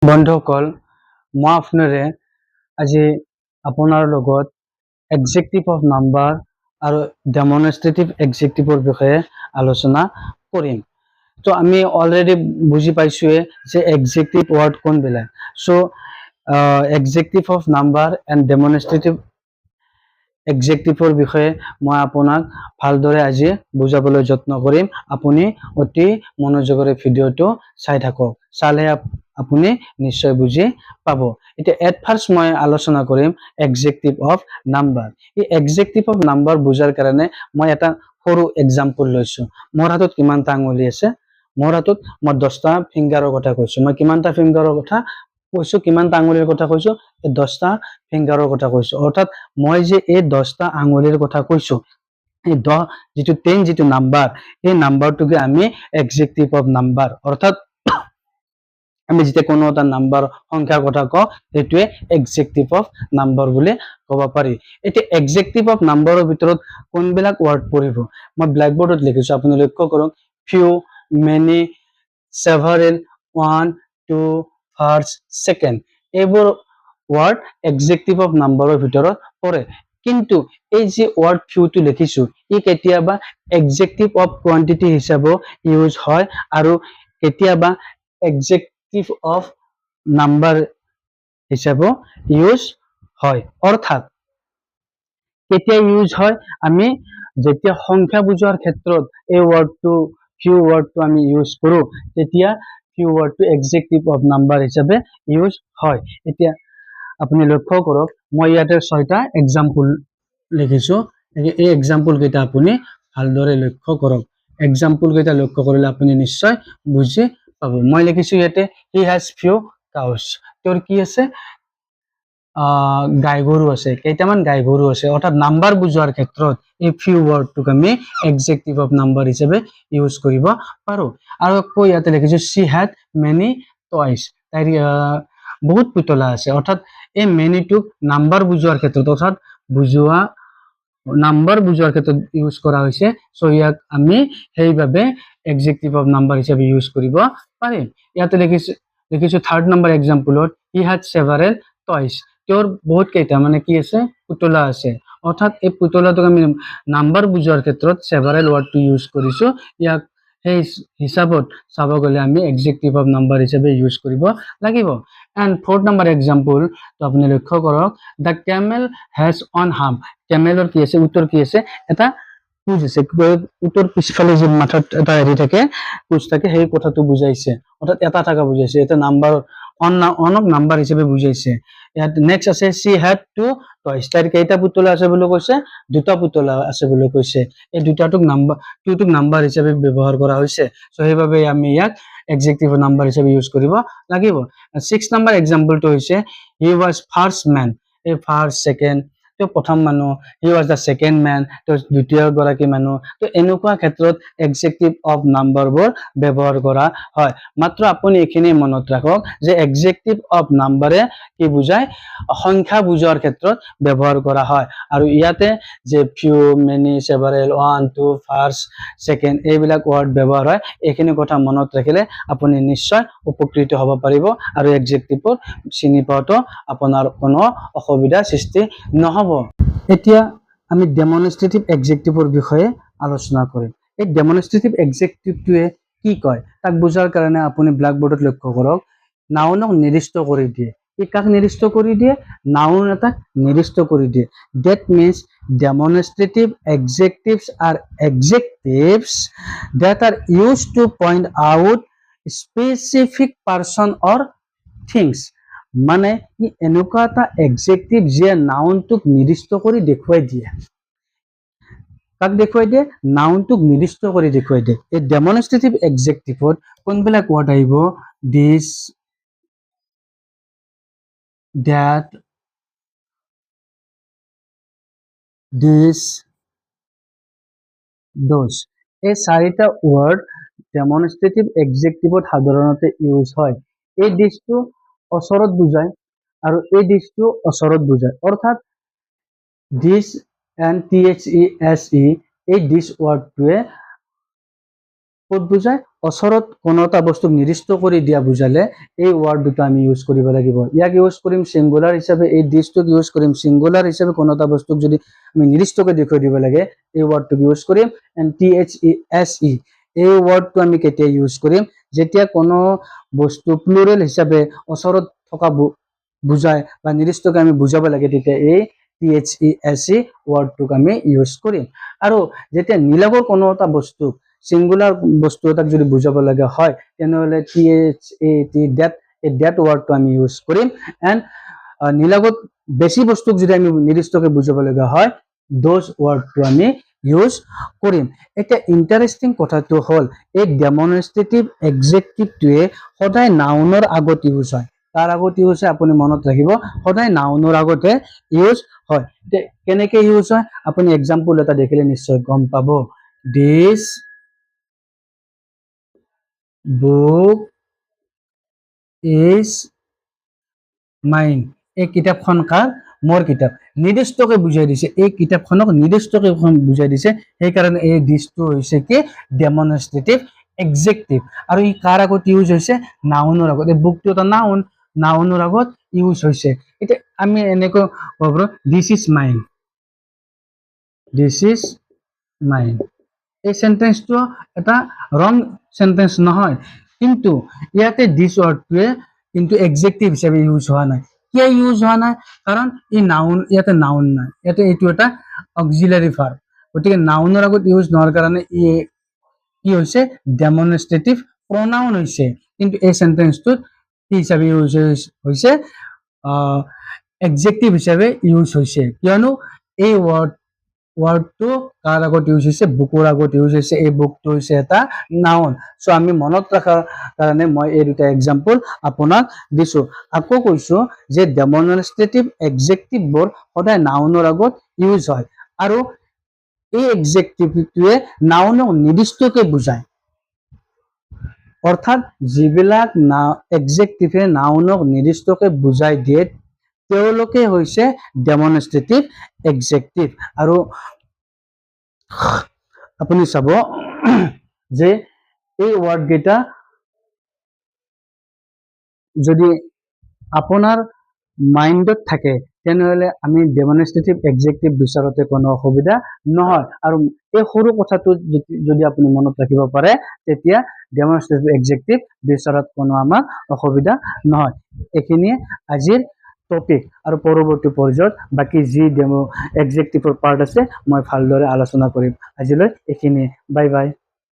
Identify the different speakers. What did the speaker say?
Speaker 1: বন্ধুসকল, মই আপোনাৰে আজি আপোনাৰ লগত এডজেক্টিভ অফ নাম্বাৰ আৰু ডেমনষ্ট্ৰেটিভ এডজেক্টিভৰ বিষয়ে আলোচনা কৰিম। তো আমি অলৰেডি বুজি পাইছোৱে যে এডজেক্টিভ ৱৰ্ড কোনবিলাক। So' adjective of number and demonstrative এডজেক্টিভৰ বিষয়ে মই আপোনাক ভালদৰে আজি বুজাবলৈ যত্ন কৰিম। আপুনি অতি মনোযোগেৰে ভিডিঅ'টো চাই থাকক, চালে আপুনি নিশ্চয় বুজি পাব। এতিয়া এট ফাৰ্ষ্ট মই আলোচনা কৰিম এডজেক্টিভ অফ নাম্বাৰ। এই এডজেক্টিভ অফ নাম্বাৰ বুজাৰ কাৰণে মই এটা সৰু এক্সাম্পল লৈছো। মোৰ হাতত কিমানটা আঙুলি আছে? মোৰ হাতত মই 10টা ফিংগাৰৰ কথা কৈছো। মই কিমানটা ফিংগাৰৰ কথা কৈছো, কিমানটা আঙুলিৰ কথা কৈছো? এই 10টা ফিংগাৰৰ কথা কৈছো। অৰ্থাৎ মই যে এই 10টা আঙুলিৰ কথা কৈছো, এই 10 যিটো নাম্বাৰ, এই নাম্বাৰটোকে আমি এডজেক্টিভ অফ নাম্বাৰ, অৰ্থাৎ আমি যেতিয়া কোনো এটা নাম্বাৰ সংখ্যাৰ কথা কওঁ সেইটোৱে এডজেক্টিভ অফ নাম্বাৰ বুলি ক'ব পাৰি। এতিয়া এডজেক্টিভ অফ নাম্বাৰৰ ভিতৰত কোনবিলাক ৱৰ্ড পৰিব মই ব্লেকবোৰ্ডত লিখিছো, আপুনি লক্ষ্য কৰক। Few, many, several, one, two, first, second, এইবোৰ ৱৰ্ড এডজেক্টিভ অফ নাম্বাৰৰ ভিতৰত পৰে। কিন্তু এই যে ৱৰ্ড ফিউটো লিখিছো, ই কেতিয়াবা এডজেক্টিভ অফ কোৱান্টিটি হিচাপেও ইউজ হয় আৰু কেতিয়াবা এডজেক্টিভ অফ নাম্বাৰ হিচাপেও ইউজ হয়। অৰ্থাৎ কেতিয়া ইউজ হয়? আমি যেতিয়া সংখ্যা বুজোৱাৰ ক্ষেত্ৰত এই ৱৰ্ডটো ফিউ ৱৰ্ডটো আমি ইউজ কৰো, তেতিয়া ফিউ ৱৰ্ডটো এডজেক্টিভ অফ নাম্বাৰ হিচাপে ইউজ হয়। এতিয়া আপুনি লক্ষ্য কৰক, মই ইয়াতে 6টা এক্সাম্পল লিখিছো। এই এক্সাম্পল কেইটা আপুনি ভালদৰে লক্ষ্য কৰক। এক্সাম্পল কেইটা লক্ষ্য কৰিলে আপুনি নিশ্চয় বুজি পাব। মই লিখিছো ইয়াতে হি হ্যাজ ফিউ কাউস, তোৰ কি আছে? গাই গৰু আছে, কেইটামান গাই গৰু আছে। অৰ্থাৎ নাম্বাৰ বুজোৱাৰ ক্ষেত্ৰত এই ফিউ ৱৰ্ডটোক আমি এডজেক্টিভ অফ নাম্বাৰ হিচাপে ইউজ কৰিব পাৰো। আৰু আকৌ ইয়াতে লিখিছো she had many toys, তাইৰ বহুত পুতলা আছে। অৰ্থাৎ এই মেনিটোক নাম্বাৰ বুজোৱাৰ ক্ষেত্ৰত, অৰ্থাৎ নাম্বাৰ বুজোৱাৰ ক্ষেত্ৰত ইউজ কৰা হৈছে। চ' ইয়াক আমি সেইভাৱে এডজেক্টিভ অফ নাম্বাৰ হিচাপে ইউজ কৰিব পাৰিম। ইয়াতে লিখিছো 3rd নম্বৰ এক্সাম্পলত he had several toys, তেওঁৰ বহুত কেইটা মানে কি আছে? পুতলা আছে। অৰ্থাৎ এই পুতলাটোক আমি নাম্বাৰ বুজোৱাৰ ক্ষেত্ৰত সেভাৰেল ৱৰ্ডটো ইউজ কৰিছো। ইয়াক সেই হিচাপত চাব গ'লে আমি এডজেক্টিভ অফ নাম্বাৰ হিচাপে ইউজ কৰিব লাগিব। এণ্ড 4th নম্বৰ এক্সাম্পল আপুনি লক্ষ্য কৰক, the camel has one hump, কেমেলৰ কি আছে? উত্তৰ কি আছে? এটা কুজ আছে। উত্তৰ পিছফালে যে মাথাত এটা হেৰি থাকে, কুজ থাকে, সেই কথাটো বুজাইছে। অৰ্থাৎ এটা থকা বুজাইছে। এটা নাম্বাৰ অনক নাম্বাৰ হিচাপে বুজাইছে। ইয়াত নেক্সট আছে she had two toys, তাইৰ কেইটা পুতলা আছে বুলি কৈছে? 2টা পুতলা আছে বুলি কৈছে। এই দুটাটোক নাম্বাৰ হিচাপে ব্যৱহাৰ কৰা হৈছে। চ' সেইবাবে আমি ইয়াক এডজেক্টিভ নাম্বাৰ হিচাপে ইউজ কৰিব লাগিব। 6th নম্বৰ এক্সাম্পলটো হৈছে he was first man, এই ফাৰ্ষ্ট সেকেন্ড, তেওঁ প্ৰথম মানুহ। he was the second man, তেওঁ দ্বিতীয় গৰাকী মানুহ। তো এনেকুৱা ক্ষেত্ৰত এডজেক্টিভ অফ নাম্বাৰবোৰ ব্যৱহাৰ কৰা হয়। মাত্ৰ আপুনি এইখিনি মনত ৰাখক যে এডজেক্টিভ অফ নাম্বাৰে কি বুজায়? সংখ্যা বুজোৱাৰ ক্ষেত্ৰত ব্যৱহাৰ কৰা হয়। আৰু ইয়াতে যে few, many, several, one, two, first, second, এইবিলাক ৱৰ্ড ব্যৱহাৰ হয়। এইখিনি কথা মনত ৰাখিলে আপুনি নিশ্চয় উপকৃত হ'ব পাৰিব আৰু এডজেক্টিভবোৰ চিনি পোৱাটো আপোনাৰ কোনো অসুবিধাৰ সৃষ্টি নহ'ব। এতিয়া আমি ডেমনষ্ট্ৰেটিভ এডজেক্টিভৰ বিষয়ে আলোচনা কৰিম। এই ডেমনষ্ট্ৰেটিভ এডজেক্টিভটোৱে কি কয় তাক বুজাৰ কাৰণে আপুনি ব্লেকবোৰ্ডত লক্ষ্য কৰক। নাউনক নিৰ্দিষ্ট কৰি দিয়ে। ই কাক নিৰ্দিষ্ট কৰি দিয়ে? নাউন এটাক নিৰ্দিষ্ট কৰি দিয়ে। That means demonstrative adjectives are adjectives that are used to point out specific person or things. মানে ই এনেকুৱা এটা এডজেক্টিভ যে নাউনটোক নিৰ্দিষ্ট কৰি দেখুৱাই দিয়ে। কাক দেখুৱাই দিয়ে? নাউনটোক নিৰ্দিষ্ট কৰি দেখুৱাই দিয়ে। এই ডেমনষ্ট্ৰেটিভ এডজেক্টিভত কোনবিলাক ৱৰ্ড আহিব? this, that, this, those, এই 4টা ৱৰ্ড ডেমনষ্ট্ৰেটিভ এডজেক্টিভত সাধাৰণতে ইউজ হয়। এই দিছটো ওচৰত বুজায় আৰু এই দিছটো ওচৰত বুজায়। অৰ্থাৎ this and THESE, এই this ৱৰ্ডটোৱে ক'ত বুজায় ওচৰত কোনো এটা বস্তুক নিৰ্দিষ্ট কৰি দিয়া বুজালে এই ৱৰ্ড দুটা আমি ইউজ কৰিব লাগিব ইয়াক ইউজ কৰিম সিঙ্গুলাৰ হিচাপে এই দিছটোক ইউজ কৰিম সিঙ্গুলাৰ হিচাপে কোনো এটা বস্তুক যদি আমি নিৰ্দিষ্টকৈ দেখুৱাই দিব লাগে এই ৱৰ্ডটোক ইউজ কৰিম এণ্ড THESE এই ৱৰ্ডটো আমি কেতিয়া ইউজ কৰিম যেতিয়া কোনো বস্তু প্লুৰেল হিচাপে ওচৰত থকা বুজায় বা নিৰ্দিষ্টকৈ আমি বুজাব লাগে তেতিয়া এই THESE ৱৰ্ডটোক আমি ইউজ কৰিম আৰু যেতিয়া নিলগৰ কোনো এটা বস্তু সিঙ্গুলাৰ বস্তু এটাক যদি বুজাব লগা হয় তেনেহলে that ৱৰ্ডটো আমি ইউজ কৰিম এণ্ড নিলগত বেছি বস্তুক যদি আমি নিৰ্দিষ্টকৈ বুজাব লগা হয় those ৱৰ্ডটো আমি ইউজ কৰিম এটা ইন্টাৰেষ্টিং কথাটো হ'ল এই ডেমনষ্ট্ৰেটিভ এডজেক্টিভটোৱে সদায় নাউনৰ আগত ইউজ হয় তাৰ আগত ইউজ হয় আপুনি মনত ৰাখিব সদায় নাউনৰ আগতে ইউজ হয় কেনেকৈ ইউজ হয় আপুনি এক্সাম্পল এটা দেখিলে নিশ্চয় গম পাব this book is mine এই কিতাপখন কাৰ মোৰ কিতাপ নিৰ্দিষ্টকৈ বুজাই দিছে এই কিতাপখনক নিৰ্দিষ্টকৈ বুজাই দিছে সেইকাৰণে এই দিছটো হৈছে কি ডেমনষ্ট্ৰেটিভ এডজেক্টিভ আৰু ই কাৰ আগত ইউজ হৈছে নাউনৰ আগত এই বুকটো এটা নাউনৰ আগত ইউজ হৈছে এটা আমি এনেকৈ ক'ব পাৰোঁ this is mine এই সেন্টেন্সটো এটা ৰং সেন্টেন্স নহয় কিন্তু ইয়াতে দিছ ৱৰ্ডটোৱে কিন্তু এডজেক্টিভ হিচাপে ইউজ হোৱা নাই কিয় ইউজ হোৱা নাই কাৰণ এই নাউন ইয়াতে নাউন নাই ইয়াতে এইটো এটা অক্সিলাৰি ভাৰ্ব গতিকে নাউনৰ আগত ইউজ নোহোৱাৰ কাৰণে কি হৈছে ডেমনষ্ট্ৰেটিভ প্ৰনাউন হৈছে কিন্তু এই সেন্টেন্সটোত কি হিচাপে ইউজ হৈছে এডজেক্টিভ হিচাপে ইউজ হৈছে কিয়নো এই ৱৰ্ডটো কাৰ আগত ইউজ হৈছে বুকৰ আগত ইউজ হৈছে এই বুকটো হৈছে এটা নাউন সো আমি মনত ৰাখাৰ কাৰণে মই এই দুটা এক্সাম্পল আপোনাক দিছো আকৌ কৈছো যে ডেমনষ্ট্ৰেটিভ এডজেক্টিভবোৰ সদায় নাউনৰ আগত ইউজ হয় আৰু এই এডজেক্টিভটোৱে নাউনক নিৰ্দিষ্টকৈ বুজায় অৰ্থাৎ যিবিলাক এডজেক্টিভে নাউনক নিৰ্দিষ্টকৈ বুজাই দিয়ে তেওঁলোকে হৈছে ডেমনষ্ট্ৰেটিভ এডজেক্টিভ আৰু আপুনি চাব যে এই ৱৰ্ড কেইটা যদি আপোনাৰ মাইন্ডত থাকে তেনেহলে আমি ডেমনষ্ট্ৰেটিভ এডজেক্টিভ বিচাৰোতে কোনো অসুবিধা নহয় আৰু এই সৰু কথাটো যদি আপুনি মনত ৰাখিব পাৰে তেতিয়া ডেমনষ্ট্ৰেটিভ এডজেক্টিভ বিচাৰত কোনো আমাৰ অসুবিধা নহয় এইখিনিয়ে আজিৰ টপিক আৰু পৰৱৰ্তী পৰ্যায়ত বাকি যি ডেমো এডজেক্টিভৰ পাৰ্ট আছে মই ভালদৰে আলোচনা কৰিম আজিলৈ এইখিনিয়ে বাই বাই